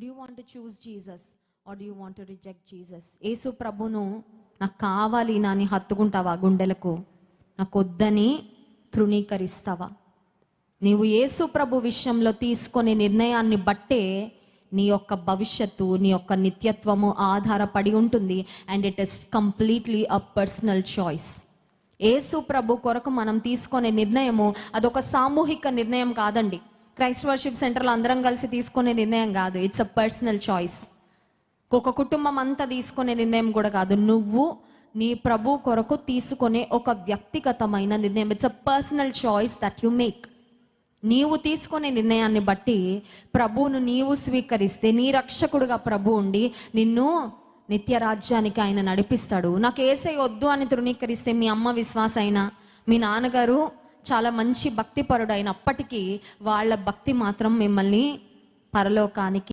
Do you want to choose Jesus or do you want to reject Jesus? యేసు ప్రభును నాకు కావాలి నాని హత్తుకుంటావా గుండెలకు? నాకు వద్దని తృణీకరిస్తావా? నీవు యేసు ప్రభు విషయంలో తీసుకునే నిర్ణయాన్ని బట్టే నీ యొక్క భవిష్యత్తు, నీ యొక్క నిత్యత్వము ఆధారపడి ఉంటుంది. And it is completely a personal choice. యేసు ప్రభు కొరకు మనం తీసుకునే నిర్ణయము అదొక సామూహిక నిర్ణయం కాదండి. క్రైస్ట్ వర్షిప్ సెంటర్లో అందరం కలిసి తీసుకునే నిర్ణయం కాదు. It's a personal choice. ఒక కుటుంబం అంతా తీసుకునే నిర్ణయం కూడా కాదు. నువ్వు నీ ప్రభు కొరకు తీసుకునే ఒక వ్యక్తిగతమైన నిర్ణయం. It's a personal choice that you make. నీవు తీసుకునే నిర్ణయాన్ని బట్టి ప్రభువును నీవు స్వీకరిస్తే, నీ రక్షకుడుగా ప్రభు ఉండి నిన్ను నిత్య రాజ్యానికి ఆయన నడిపిస్తాడు. నాకు యేసయ్య వద్దు అని తృణీకరిస్తే, మీ అమ్మ విశ్వాస అయినా, మీ నాన్నగారు చాలా మంచి భక్తిపరుడు అయినప్పటికీ వాళ్ళ భక్తి మాత్రం మిమ్మల్ని పరలోకానికి